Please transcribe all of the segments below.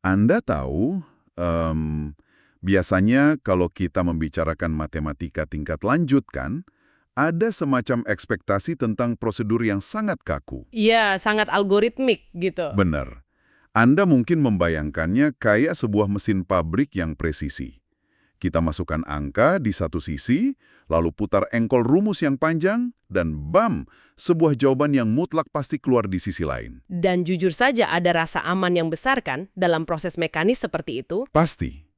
Anda tahu, biasanya kalau kita membicarakan matematika tingkat lanjut kan, ada semacam ekspektasi tentang prosedur yang sangat kaku. Iya, sangat algoritmik gitu. Benar. Anda mungkin membayangkannya kayak sebuah mesin pabrik yang presisi. Kita masukkan angka di satu sisi, lalu putar engkol rumus yang panjang, dan bam, sebuah jawaban yang mutlak pasti keluar di sisi lain. Dan jujur saja ada rasa aman yang besar kan dalam proses mekanis seperti itu. Pasti.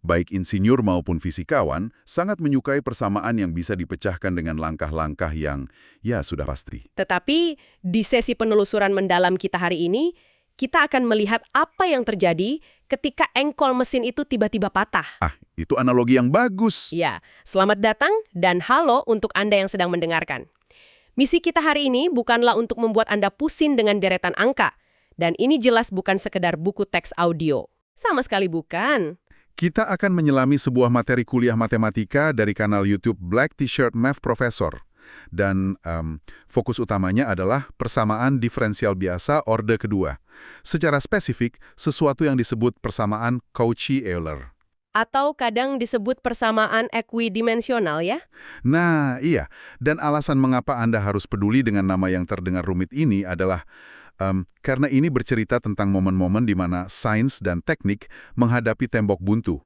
Baik insinyur maupun fisikawan sangat menyukai persamaan yang bisa dipecahkan dengan langkah-langkah yang, ya sudah pasti. Tetapi di sesi penelusuran mendalam kita hari ini, kita akan melihat apa yang terjadi ketika engkol mesin itu tiba-tiba patah. Itu analogi yang bagus. Ya, selamat datang dan halo untuk Anda yang sedang mendengarkan. Misi kita hari ini bukanlah untuk membuat Anda pusing dengan deretan angka. Dan ini jelas bukan sekedar buku teks audio. Sama sekali bukan. Kita akan menyelami sebuah materi kuliah matematika dari kanal YouTube Black T-Shirt Math Professor. Dan fokus utamanya adalah persamaan diferensial biasa orde kedua. Secara spesifik, sesuatu yang disebut persamaan Cauchy-Euler. Atau kadang disebut persamaan ekuidimensional ya? Nah, iya. Dan alasan mengapa Anda harus peduli dengan nama yang terdengar rumit ini adalah karena ini bercerita tentang momen-momen di mana sains dan teknik menghadapi tembok buntu.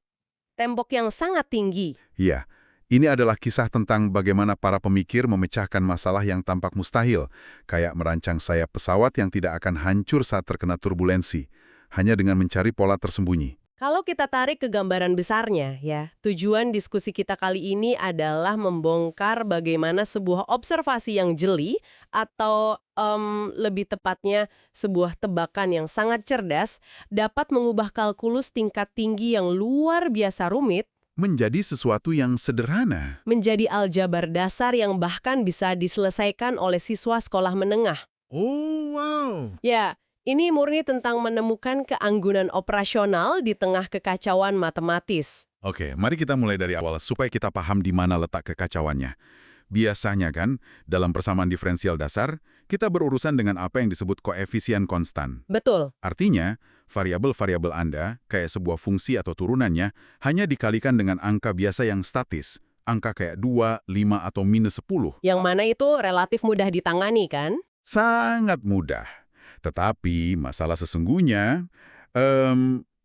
Tembok yang sangat tinggi. Iya. Ini adalah kisah tentang bagaimana para pemikir memecahkan masalah yang tampak mustahil, kayak merancang sayap pesawat yang tidak akan hancur saat terkena turbulensi, hanya dengan mencari pola tersembunyi. Kalau kita tarik ke gambaran besarnya, ya, tujuan diskusi kita kali ini adalah membongkar bagaimana sebuah observasi yang jeli, atau lebih tepatnya sebuah tebakan yang sangat cerdas, dapat mengubah kalkulus tingkat tinggi yang luar biasa rumit, Menjadi sesuatu yang sederhana. menjadi aljabar dasar yang bahkan bisa diselesaikan oleh siswa sekolah menengah. Oh, wow. Ya, ini murni tentang menemukan keanggunan operasional di tengah kekacauan matematis. Oke, mari kita mulai dari awal supaya kita paham di mana letak kekacauannya. Biasanya kan, dalam persamaan diferensial dasar, kita berurusan dengan apa yang disebut koefisien konstan. Betul. Artinya, variabel-variabel Anda, kayak sebuah fungsi atau turunannya, hanya dikalikan dengan angka biasa yang statis. Angka kayak 2, 5, atau minus 10. Yang mana itu relatif mudah ditangani, kan? Sangat mudah. Tetapi masalah sesungguhnya,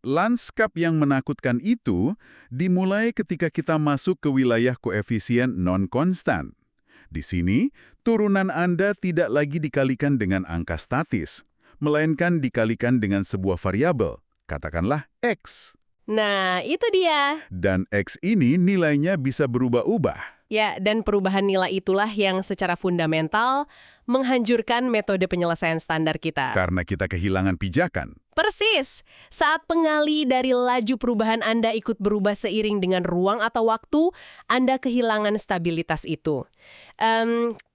lanskap yang menakutkan itu dimulai ketika kita masuk ke wilayah koefisien non-konstan. Di sini, turunan Anda tidak lagi dikalikan dengan angka statis, melainkan dikalikan dengan sebuah variabel, katakanlah X. Nah, itu dia. Dan X ini nilainya bisa berubah-ubah. Ya, dan perubahan nilai itulah yang secara fundamental menghancurkan metode penyelesaian standar kita. Karena kita kehilangan pijakan. Persis. Saat pengali dari laju perubahan Anda ikut berubah seiring dengan ruang atau waktu, Anda kehilangan stabilitas itu.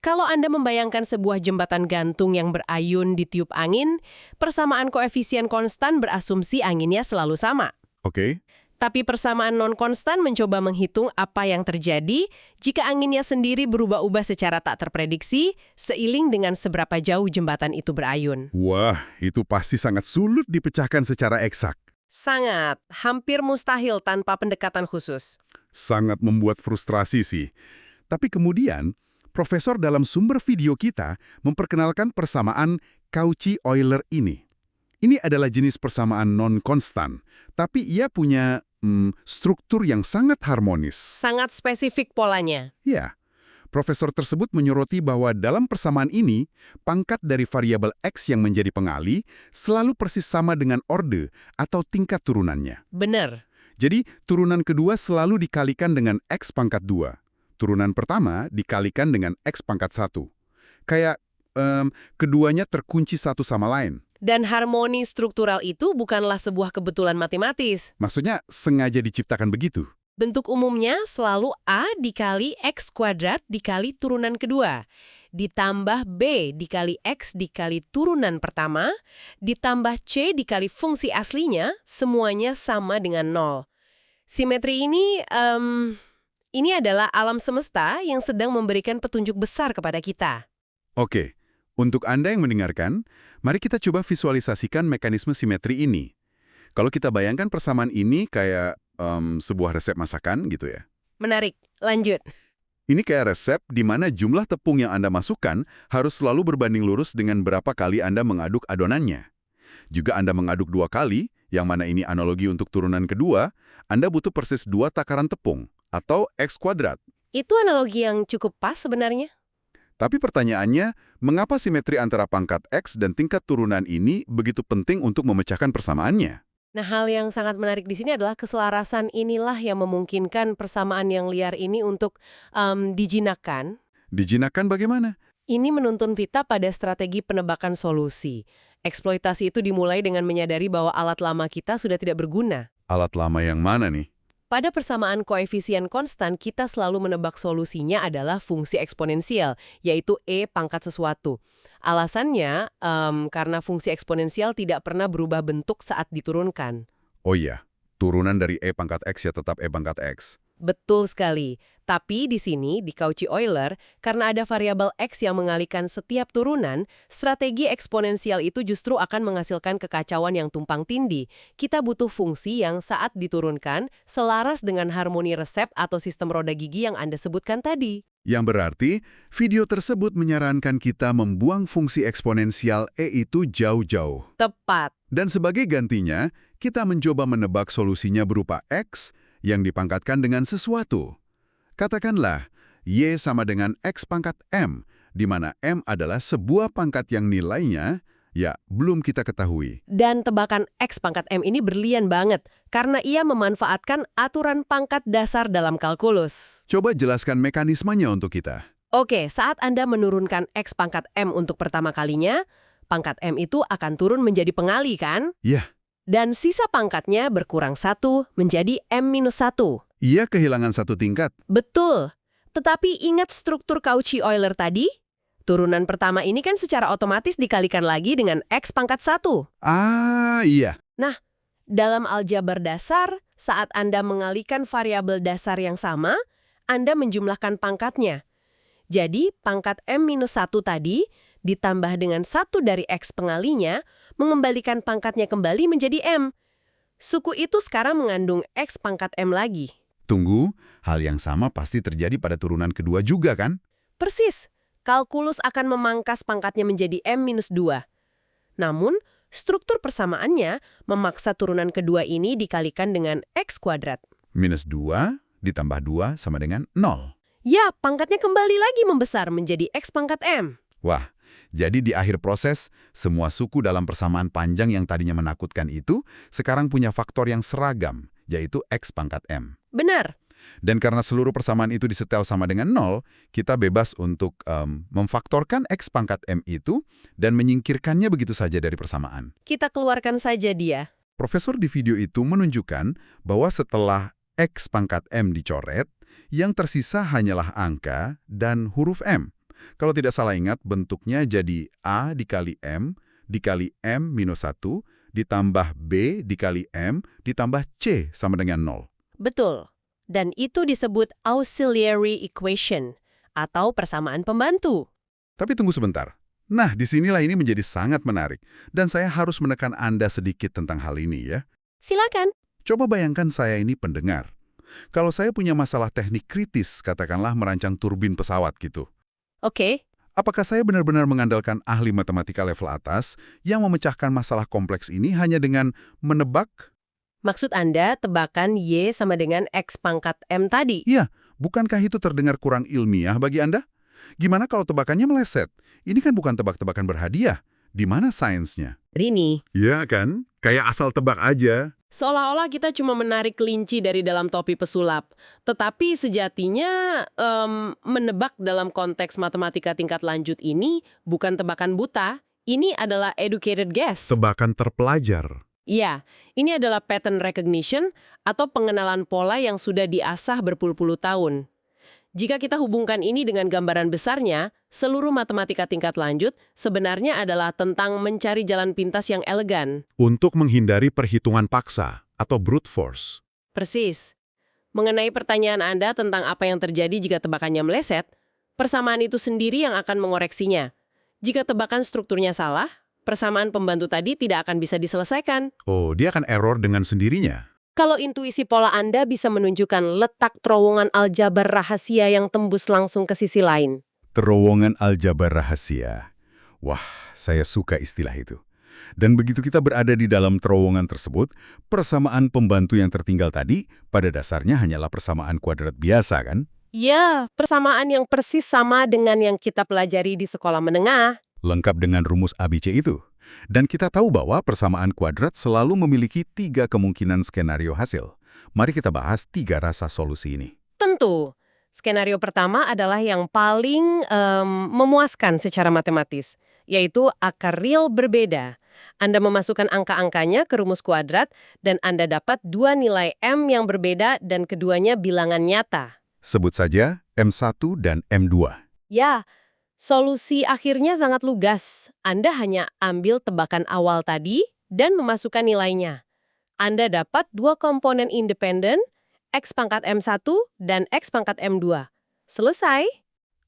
Kalau Anda membayangkan sebuah jembatan gantung yang berayun di tiup angin, persamaan koefisien konstan berasumsi anginnya selalu sama. Oke. Tapi persamaan non-konstan mencoba menghitung apa yang terjadi jika anginnya sendiri berubah-ubah secara tak terprediksi, seiring dengan seberapa jauh jembatan itu berayun. Wah, itu pasti sangat sulit dipecahkan secara eksak. Sangat, hampir mustahil tanpa pendekatan khusus. Sangat membuat frustrasi sih. Tapi kemudian, profesor dalam sumber video kita memperkenalkan persamaan Cauchy-Euler ini. Ini adalah jenis persamaan non-konstan, tapi ia punya struktur yang sangat harmonis. Sangat spesifik polanya. Ya, profesor tersebut menyoroti bahwa dalam persamaan ini, pangkat dari variabel X yang menjadi pengali selalu persis sama dengan orde atau tingkat turunannya. Benar. Jadi, turunan kedua selalu dikalikan dengan X pangkat 2. Turunan pertama dikalikan dengan X pangkat 1. Kayak keduanya terkunci satu sama lain. Dan harmoni struktural itu bukanlah sebuah kebetulan matematis. Maksudnya sengaja diciptakan begitu. Bentuk umumnya selalu A dikali X kuadrat dikali turunan kedua, ditambah B dikali X dikali turunan pertama, ditambah C dikali fungsi aslinya, semuanya sama dengan 0. Simetri ini adalah alam semesta yang sedang memberikan petunjuk besar kepada kita. Oke, untuk Anda yang mendengarkan, mari kita coba visualisasikan mekanisme simetri ini. Kalau kita bayangkan persamaan ini kayak sebuah resep masakan gitu ya. Menarik. Lanjut. Ini kayak resep di mana jumlah tepung yang Anda masukkan harus selalu berbanding lurus dengan berapa kali Anda mengaduk adonannya. Juga Anda mengaduk 2 kali, yang mana ini analogi untuk turunan kedua, Anda butuh persis 2 takaran tepung, atau X kuadrat. Itu analogi yang cukup pas sebenarnya. Tapi pertanyaannya, mengapa simetri antara pangkat X dan tingkat turunan ini begitu penting untuk memecahkan persamaannya? Nah, hal yang sangat menarik di sini adalah keselarasan inilah yang memungkinkan persamaan yang liar ini untuk dijinakkan. Dijinakkan bagaimana? Ini menuntun Vita pada strategi penebakan solusi. Eksploitasi itu dimulai dengan menyadari bahwa alat lama kita sudah tidak berguna. Alat lama yang mana nih? Pada persamaan koefisien konstan, kita selalu menebak solusinya adalah fungsi eksponensial, yaitu E pangkat sesuatu. Alasannya, karena fungsi eksponensial tidak pernah berubah bentuk saat diturunkan. Oh iya, turunan dari E pangkat X ya tetap E pangkat X. Betul sekali. Tapi di sini, di Cauchy-Euler, karena ada variabel X yang mengalihkan setiap turunan, strategi eksponensial itu justru akan menghasilkan kekacauan yang tumpang tindih. Kita butuh fungsi yang saat diturunkan selaras dengan harmoni resep atau sistem roda gigi yang Anda sebutkan tadi. Yang berarti, video tersebut menyarankan kita membuang fungsi eksponensial E itu jauh-jauh. Tepat. Dan sebagai gantinya, kita mencoba menebak solusinya berupa X yang dipangkatkan dengan sesuatu. Katakanlah, Y sama dengan X pangkat M, di mana M adalah sebuah pangkat yang nilainya, ya, belum kita ketahui. Dan tebakan X pangkat M ini berlian banget, karena ia memanfaatkan aturan pangkat dasar dalam kalkulus. Coba jelaskan mekanismenya untuk kita. Oke, saat Anda menurunkan X pangkat M untuk pertama kalinya, pangkat M itu akan turun menjadi pengali, kan? Ya, Dan sisa pangkatnya berkurang 1 menjadi M-1. ia kehilangan satu tingkat. Betul. Tetapi ingat struktur Cauchy-Euler tadi? Turunan pertama ini kan secara otomatis dikalikan lagi dengan X pangkat 1. Ah, iya. Nah, dalam aljabar dasar, saat Anda mengalihkan variabel dasar yang sama, Anda menjumlahkan pangkatnya. Jadi, pangkat M-1 tadi ditambah dengan 1 dari X pengalinya, mengembalikan pangkatnya kembali menjadi M. Suku itu sekarang mengandung X pangkat M lagi. Tunggu, hal yang sama pasti terjadi pada turunan kedua juga kan? Persis, kalkulus akan memangkas pangkatnya menjadi M-2. Namun, struktur persamaannya memaksa turunan kedua ini dikalikan dengan X kuadrat. Minus 2 ditambah 2 sama dengan 0. Ya, pangkatnya kembali lagi membesar menjadi X pangkat M. Wah, jadi di akhir proses, semua suku dalam persamaan panjang yang tadinya menakutkan itu sekarang punya faktor yang seragam, yaitu X pangkat M. Benar. Dan karena seluruh persamaan itu disetel sama dengan 0, kita bebas untuk memfaktorkan X pangkat M itu dan menyingkirkannya begitu saja dari persamaan. Kita keluarkan saja dia. Profesor di video itu menunjukkan bahwa setelah X pangkat M dicoret, yang tersisa hanyalah angka dan huruf M. Kalau tidak salah ingat, bentuknya jadi A dikali M minus 1, ditambah B dikali M, ditambah C sama dengan 0. Betul. Dan itu disebut auxiliary equation, atau persamaan pembantu. Tapi tunggu sebentar. Nah, disinilah ini menjadi sangat menarik. Dan saya harus menekan Anda sedikit tentang hal ini ya. Silakan. Coba bayangkan saya ini pendengar. Kalau saya punya masalah teknik kritis, katakanlah merancang turbin pesawat gitu. Oke. Apakah saya benar-benar mengandalkan ahli matematika level atas yang memecahkan masalah kompleks ini hanya dengan menebak? Maksud Anda tebakan Y sama dengan X pangkat M tadi? Iya, bukankah itu terdengar kurang ilmiah bagi Anda? Gimana kalau tebakannya meleset? Ini kan bukan tebak-tebakan berhadiah. Di mana sainsnya? Rini. Iya kan? Kayak asal tebak aja. Seolah-olah kita cuma menarik kelinci dari dalam topi pesulap. Tetapi sejatinya menebak dalam konteks matematika tingkat lanjut ini bukan tebakan buta. Ini adalah educated guess. Tebakan terpelajar. Iya, ini adalah pattern recognition atau pengenalan pola yang sudah diasah berpuluh-puluh tahun. Jika kita hubungkan ini dengan gambaran besarnya, seluruh matematika tingkat lanjut sebenarnya adalah tentang mencari jalan pintas yang elegan. Untuk menghindari perhitungan paksa atau brute force. Persis. Mengenai pertanyaan Anda tentang apa yang terjadi jika tebakannya meleset, persamaan itu sendiri yang akan mengoreksinya. Jika tebakan strukturnya salah, persamaan pembantu tadi tidak akan bisa diselesaikan. Oh, dia akan error dengan sendirinya. Kalau intuisi pola Anda bisa menunjukkan letak terowongan aljabar rahasia yang tembus langsung ke sisi lain. Terowongan aljabar rahasia. Wah, saya suka istilah itu. Dan begitu kita berada di dalam terowongan tersebut, persamaan pembantu yang tertinggal tadi pada dasarnya hanyalah persamaan kuadrat biasa, kan? Ya, persamaan yang persis sama dengan yang kita pelajari di sekolah menengah. Lengkap dengan rumus ABC itu. Dan kita tahu bahwa persamaan kuadrat selalu memiliki 3 kemungkinan skenario hasil. Mari kita bahas 3 rasa solusi ini. Tentu, skenario pertama adalah yang paling memuaskan secara matematis, yaitu akar real berbeda. Anda memasukkan angka-angkanya ke rumus kuadrat, dan Anda dapat 2 nilai M yang berbeda dan keduanya bilangan nyata. Sebut saja M1 dan M2. Ya, solusi akhirnya sangat lugas. Anda hanya ambil tebakan awal tadi dan memasukkan nilainya. Anda dapat 2 komponen independen, X pangkat M1 dan X pangkat M2. Selesai.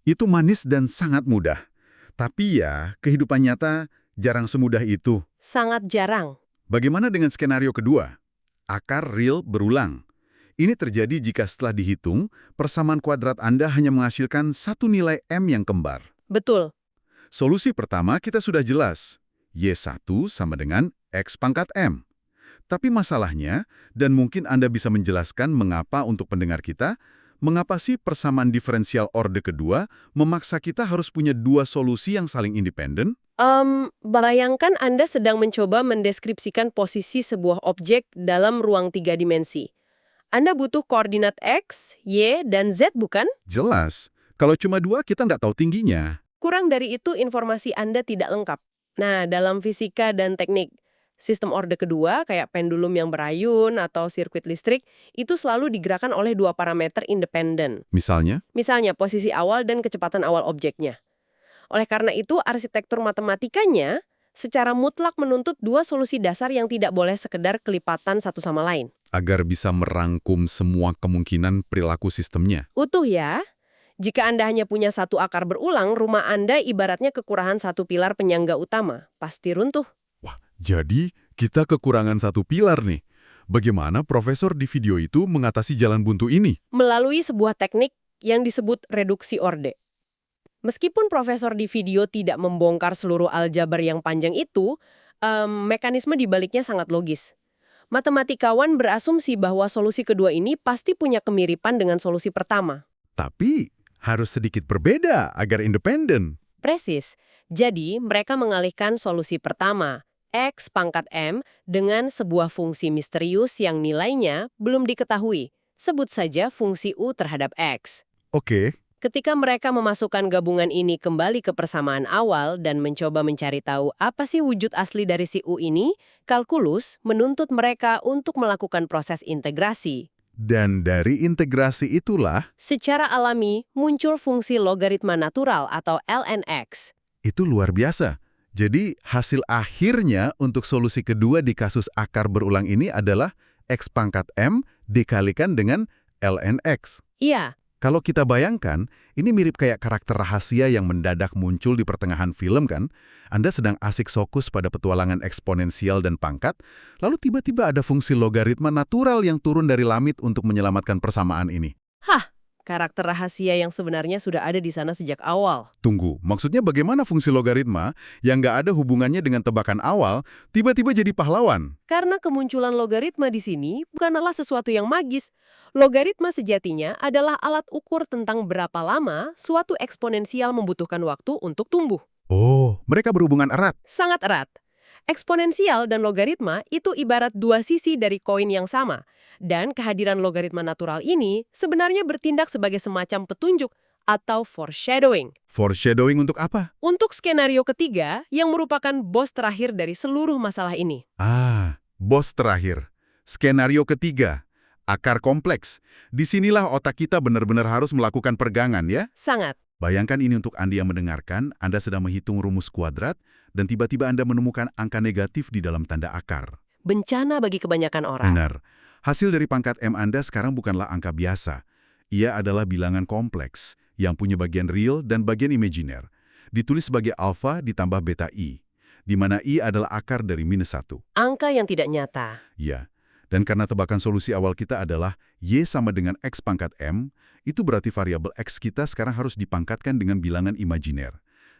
Itu manis dan sangat mudah. Tapi ya, kehidupan nyata jarang semudah itu. Sangat jarang. Bagaimana dengan skenario kedua? Akar real berulang. Ini terjadi jika setelah dihitung, persamaan kuadrat Anda hanya menghasilkan 1 nilai M yang kembar. Betul. Solusi pertama kita sudah jelas. Y1 sama dengan X pangkat M. Tapi masalahnya, dan mungkin Anda bisa menjelaskan mengapa untuk pendengar kita, mengapa sih persamaan diferensial orde kedua memaksa kita harus punya 2 solusi yang saling independen? Bayangkan Anda sedang mencoba mendeskripsikan posisi sebuah objek dalam ruang 3 dimensi. Anda butuh koordinat X, Y, dan Z, bukan? Jelas. Kalau cuma 2, kita nggak tahu tingginya. Kurang dari itu, informasi Anda tidak lengkap. Nah, dalam fisika dan teknik, sistem orde kedua, kayak pendulum yang berayun atau sirkuit listrik, itu selalu digerakkan oleh 2 parameter independen. Misalnya? Misalnya, posisi awal dan kecepatan awal objeknya. Oleh karena itu, arsitektur matematikanya secara mutlak menuntut 2 solusi dasar yang tidak boleh sekedar kelipatan satu sama lain. Agar bisa merangkum semua kemungkinan perilaku sistemnya. Utuh ya. Jika Anda hanya punya satu akar berulang, rumah Anda ibaratnya kekurangan satu pilar penyangga utama. Pasti runtuh. Wah, jadi kita kekurangan satu pilar nih. Bagaimana profesor di video itu mengatasi jalan buntu ini? Melalui sebuah teknik yang disebut reduksi orde. Meskipun profesor di video tidak membongkar seluruh aljabar yang panjang itu, mekanisme di baliknya sangat logis. Matematikawan berasumsi bahwa solusi kedua ini pasti punya kemiripan dengan solusi pertama. Tapi harus sedikit berbeda agar independen. Presis. Jadi, mereka mengalihkan solusi pertama, X pangkat M, dengan sebuah fungsi misterius yang nilainya belum diketahui. Sebut saja fungsi U terhadap X. Oke. Ketika mereka memasukkan gabungan ini kembali ke persamaan awal dan mencoba mencari tahu apa sih wujud asli dari si U ini, kalkulus menuntut mereka untuk melakukan proses integrasi. Dan dari integrasi itulah, Secara alami, muncul fungsi logaritma natural atau LNX. itu luar biasa. Jadi hasil akhirnya untuk solusi kedua di kasus akar berulang ini adalah X pangkat M dikalikan dengan LNX. Iya. Kalau kita bayangkan, ini mirip kayak karakter rahasia yang mendadak muncul di pertengahan film kan? Anda sedang asik fokus pada petualangan eksponensial dan pangkat, lalu tiba-tiba ada fungsi logaritma natural yang turun dari langit untuk menyelamatkan persamaan ini. Hah, karakter rahasia yang sebenarnya sudah ada di sana sejak awal. Tunggu, maksudnya bagaimana fungsi logaritma yang nggak ada hubungannya dengan tebakan awal tiba-tiba jadi pahlawan? Karena kemunculan logaritma di sini bukanlah sesuatu yang magis. Logaritma sejatinya adalah alat ukur tentang berapa lama suatu eksponensial membutuhkan waktu untuk tumbuh. Oh, mereka berhubungan erat. Sangat erat. Eksponensial dan logaritma itu ibarat 2 sisi dari koin yang sama. Dan kehadiran logaritma natural ini sebenarnya bertindak sebagai semacam petunjuk atau foreshadowing. Foreshadowing untuk apa? Untuk skenario ketiga yang merupakan bos terakhir dari seluruh masalah ini. Bos terakhir. Skenario ketiga. Akar kompleks. Disinilah otak kita benar-benar harus melakukan pergangan ya. Sangat. Bayangkan ini untuk Anda yang mendengarkan, Anda sedang menghitung rumus kuadrat, dan tiba-tiba Anda menemukan angka negatif di dalam tanda akar. Bencana bagi kebanyakan orang. Benar. Hasil dari pangkat M Anda sekarang bukanlah angka biasa. Ia adalah bilangan kompleks, yang punya bagian real dan bagian imajiner. Ditulis sebagai alfa ditambah beta I. di mana I adalah akar dari -1. Angka yang tidak nyata. Ya, dan karena tebakan solusi awal kita adalah Y sama dengan X pangkat M, itu berarti variabel X kita sekarang harus dipangkatkan dengan bilangan imajiner.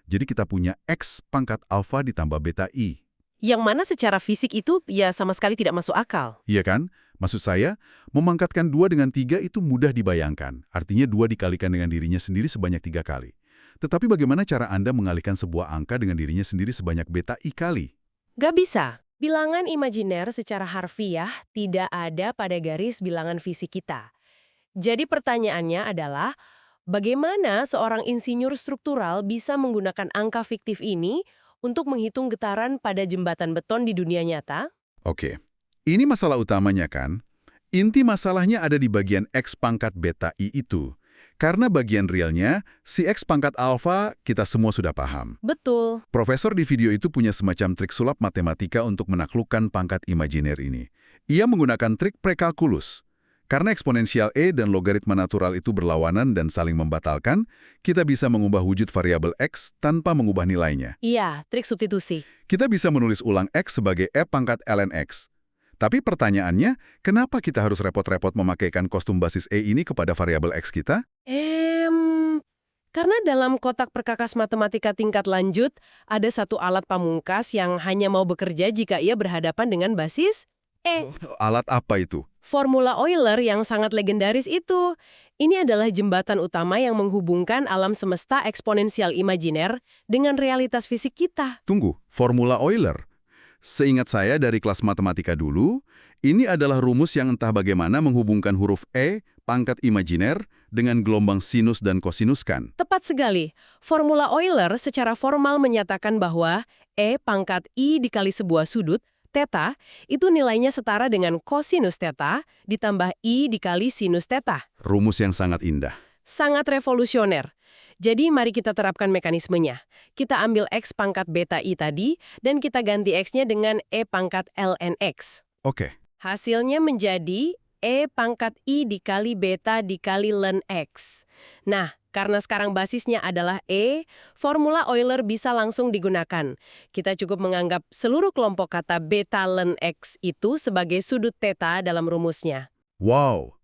Jadi kita punya X pangkat alfa ditambah beta I. Yang mana secara fisik itu ya sama sekali tidak masuk akal. Iya kan? Maksud saya, memangkatkan 2 dengan 3 itu mudah dibayangkan. Artinya 2 dikalikan dengan dirinya sendiri sebanyak 3 kali. Tetapi bagaimana cara Anda mengalihkan sebuah angka dengan dirinya sendiri sebanyak beta I kali? Gak bisa. Bilangan imajiner secara harfiah tidak ada pada garis bilangan fisik kita. Jadi pertanyaannya adalah, bagaimana seorang insinyur struktural bisa menggunakan angka fiktif ini untuk menghitung getaran pada jembatan beton di dunia nyata? Oke, ini masalah utamanya kan? Inti masalahnya ada di bagian X pangkat beta I itu. Karena bagian realnya, si X pangkat alfa kita semua sudah paham. Betul. Profesor di video itu punya semacam trik sulap matematika untuk menaklukkan pangkat imajiner ini. Ia menggunakan trik prekalkulus. Karena eksponensial E dan logaritma natural itu berlawanan dan saling membatalkan, kita bisa mengubah wujud variabel X tanpa mengubah nilainya. Iya, trik substitusi. Kita bisa menulis ulang X sebagai E pangkat ln X. Tapi pertanyaannya, kenapa kita harus repot-repot memakaikan kostum basis E ini kepada variabel X kita? Karena dalam kotak perkakas matematika tingkat lanjut, ada satu alat pamungkas yang hanya mau bekerja jika ia berhadapan dengan basis E. Alat apa itu? Formula Euler yang sangat legendaris itu. Ini adalah jembatan utama yang menghubungkan alam semesta eksponensial imajiner dengan realitas fisik kita. Tunggu, formula Euler. Seingat saya dari kelas matematika dulu, ini adalah rumus yang entah bagaimana menghubungkan huruf E, pangkat imajiner, dengan gelombang sinus dan kosinus kan? Tepat sekali. Formula Euler secara formal menyatakan bahwa E pangkat I dikali sebuah sudut, theta, itu nilainya setara dengan kosinus theta ditambah I dikali sinus theta. Rumus yang sangat indah. Sangat revolusioner. Jadi mari kita terapkan mekanismenya. Kita ambil X pangkat beta I tadi, dan kita ganti X-nya dengan E pangkat ln X. Oke. Hasilnya menjadi E pangkat I dikali beta dikali ln X. Nah, karena sekarang basisnya adalah E, formula Euler bisa langsung digunakan. Kita cukup menganggap seluruh kelompok kata beta ln X itu sebagai sudut theta dalam rumusnya. Wow.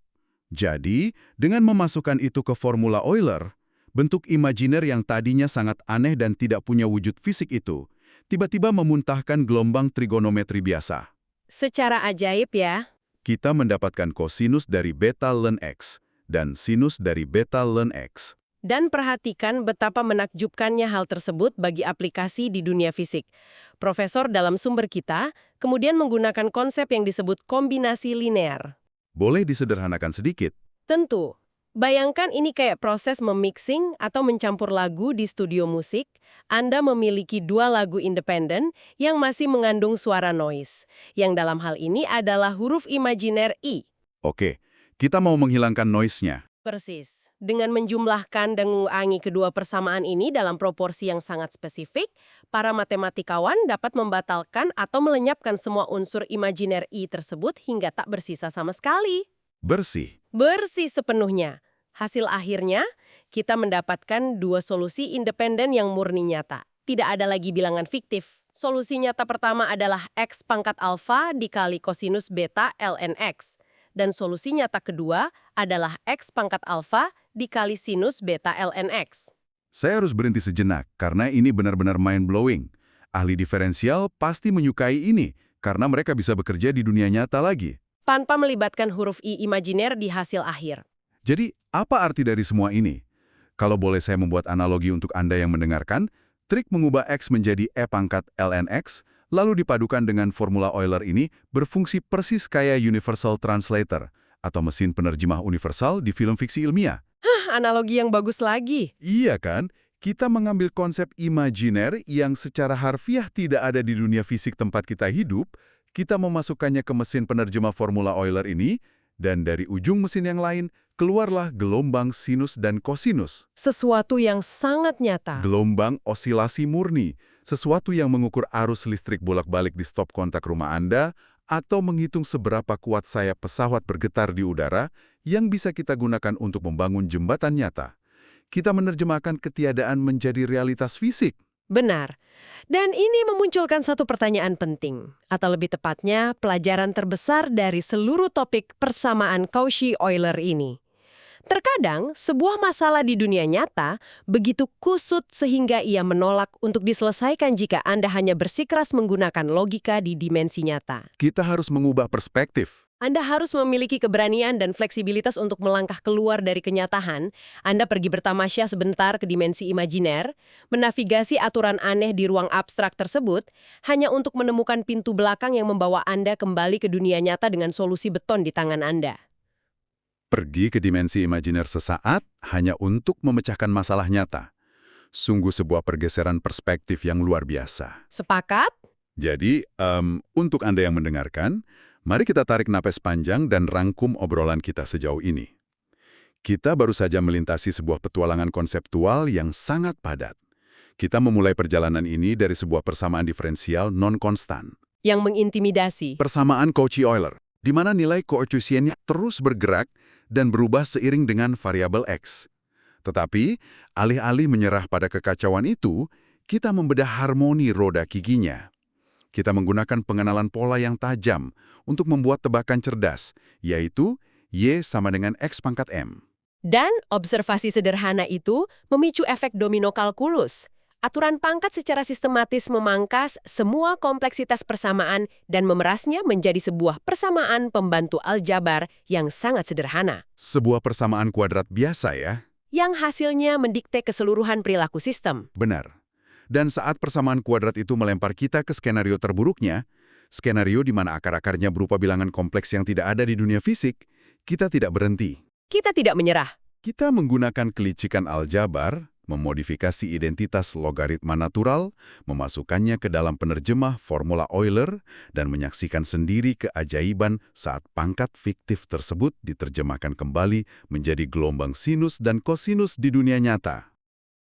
Jadi, dengan memasukkan itu ke formula Euler, bentuk imajiner yang tadinya sangat aneh dan tidak punya wujud fisik itu, tiba-tiba memuntahkan gelombang trigonometri biasa. Secara ajaib ya. Kita mendapatkan kosinus dari beta ln X dan sinus dari beta ln X. Dan perhatikan betapa menakjubkannya hal tersebut bagi aplikasi di dunia fisik. Profesor dalam sumber kita kemudian menggunakan konsep yang disebut kombinasi linear. Boleh disederhanakan sedikit? Tentu. Bayangkan ini kayak proses memixing atau mencampur lagu di studio musik. Anda memiliki 2 lagu independen yang masih mengandung suara noise, yang dalam hal ini adalah huruf imajiner I. Oke, kita mau menghilangkan noise-nya. Persis. Dengan menjumlahkan dan mengurangi kedua persamaan ini dalam proporsi yang sangat spesifik, para matematikawan dapat membatalkan atau melenyapkan semua unsur imajiner I tersebut hingga tak bersisa sama sekali. Bersih. Bersih sepenuhnya. Hasil akhirnya, kita mendapatkan 2 solusi independen yang murni nyata. Tidak ada lagi bilangan fiktif. Solusi nyata pertama adalah X pangkat alfa dikali kosinus beta ln X. Dan solusi nyata kedua adalah X pangkat alfa dikali sinus beta ln X. Saya harus berhenti sejenak karena ini benar-benar mind-blowing. Ahli diferensial pasti menyukai ini karena mereka bisa bekerja di dunia nyata lagi. Tanpa melibatkan huruf I imajiner di hasil akhir. Jadi, apa arti dari semua ini? Kalau boleh saya membuat analogi untuk Anda yang mendengarkan, trik mengubah X menjadi E pangkat ln X, lalu dipadukan dengan formula Euler ini berfungsi persis kayak Universal Translator, atau mesin penerjemah universal di film fiksi ilmiah. Analogi yang bagus lagi. Iya kan? Kita mengambil konsep imajiner yang secara harfiah tidak ada di dunia fisik tempat kita hidup, kita memasukkannya ke mesin penerjemah formula Euler ini, dan dari ujung mesin yang lain, keluarlah gelombang sinus dan kosinus. Sesuatu yang sangat nyata. Gelombang osilasi murni, sesuatu yang mengukur arus listrik bolak-balik di stop kontak rumah Anda, atau menghitung seberapa kuat sayap pesawat bergetar di udara, yang bisa kita gunakan untuk membangun jembatan nyata. Kita menerjemahkan ketiadaan menjadi realitas fisik. Benar. Dan ini memunculkan satu pertanyaan penting, atau lebih tepatnya pelajaran terbesar dari seluruh topik persamaan Cauchy-Euler ini. Terkadang, sebuah masalah di dunia nyata begitu kusut sehingga ia menolak untuk diselesaikan jika Anda hanya bersikeras menggunakan logika di dimensi nyata. Kita harus mengubah perspektif. Anda harus memiliki keberanian dan fleksibilitas untuk melangkah keluar dari kenyataan. Anda pergi bertamasya sebentar ke dimensi imajiner, menavigasi aturan aneh di ruang abstrak tersebut, hanya untuk menemukan pintu belakang yang membawa Anda kembali ke dunia nyata dengan solusi beton di tangan Anda. Pergi ke dimensi imajiner sesaat hanya untuk memecahkan masalah nyata. Sungguh sebuah pergeseran perspektif yang luar biasa. Sepakat? Jadi, untuk Anda yang mendengarkan, mari kita tarik napas panjang dan rangkum obrolan kita sejauh ini. Kita baru saja melintasi sebuah petualangan konseptual yang sangat padat. Kita memulai perjalanan ini dari sebuah persamaan diferensial non-konstan. Yang mengintimidasi. Persamaan Cauchy-Euler, di mana nilai koefisiennya terus bergerak dan berubah seiring dengan variabel X. Tetapi, alih-alih menyerah pada kekacauan itu, kita membedah harmoni roda giginya. Kita menggunakan pengenalan pola yang tajam untuk membuat tebakan cerdas, yaitu Y sama dengan X pangkat M. Dan observasi sederhana itu memicu efek domino kalkulus. Aturan pangkat secara sistematis memangkas semua kompleksitas persamaan dan memerasnya menjadi sebuah persamaan pembantu aljabar yang sangat sederhana. Sebuah persamaan kuadrat biasa ya? Yang hasilnya mendikte keseluruhan perilaku sistem. Benar. Dan saat persamaan kuadrat itu melempar kita ke skenario terburuknya, skenario di mana akar-akarnya berupa bilangan kompleks yang tidak ada di dunia fisik, kita tidak berhenti. Kita tidak menyerah. Kita menggunakan kelicikan aljabar, memodifikasi identitas logaritma natural, memasukkannya ke dalam penerjemah formula Euler, dan menyaksikan sendiri keajaiban saat pangkat fiktif tersebut diterjemahkan kembali menjadi gelombang sinus dan kosinus di dunia nyata.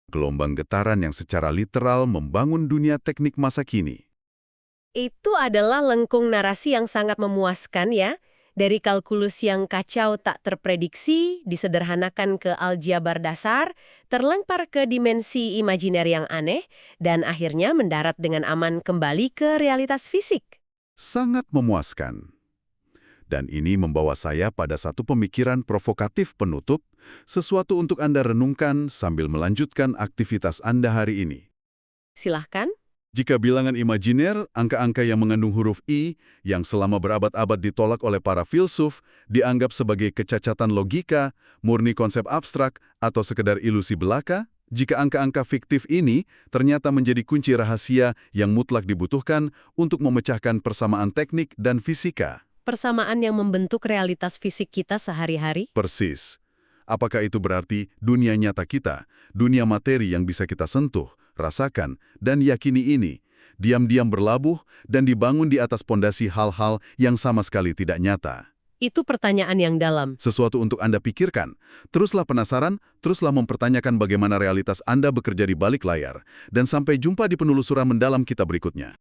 Gelombang getaran yang secara literal membangun dunia teknik masa kini. Itu adalah lengkung narasi yang sangat memuaskan ya. Dari kalkulus yang kacau tak terprediksi, disederhanakan ke aljabar dasar, terlempar ke dimensi imajiner yang aneh, dan akhirnya mendarat dengan aman kembali ke realitas fisik. Sangat memuaskan. Dan ini membawa saya pada satu pemikiran provokatif penutup, sesuatu untuk Anda renungkan sambil melanjutkan aktivitas Anda hari ini. Silahkan. Jika bilangan imajiner, angka-angka yang mengandung huruf I, yang selama berabad-abad ditolak oleh para filsuf, dianggap sebagai kecacatan logika, murni konsep abstrak, atau sekedar ilusi belaka, jika angka-angka fiktif ini ternyata menjadi kunci rahasia yang mutlak dibutuhkan untuk memecahkan persamaan teknik dan fisika. Persamaan yang membentuk realitas fisik kita sehari-hari? Persis. Apakah itu berarti dunia nyata kita, dunia materi yang bisa kita sentuh, rasakan, dan yakini ini, diam-diam berlabuh dan dibangun di atas pondasi hal-hal yang sama sekali tidak nyata? Itu pertanyaan yang dalam. Sesuatu untuk Anda pikirkan. Teruslah penasaran, teruslah mempertanyakan bagaimana realitas Anda bekerja di balik layar. Dan sampai jumpa di penelusuran mendalam kita berikutnya.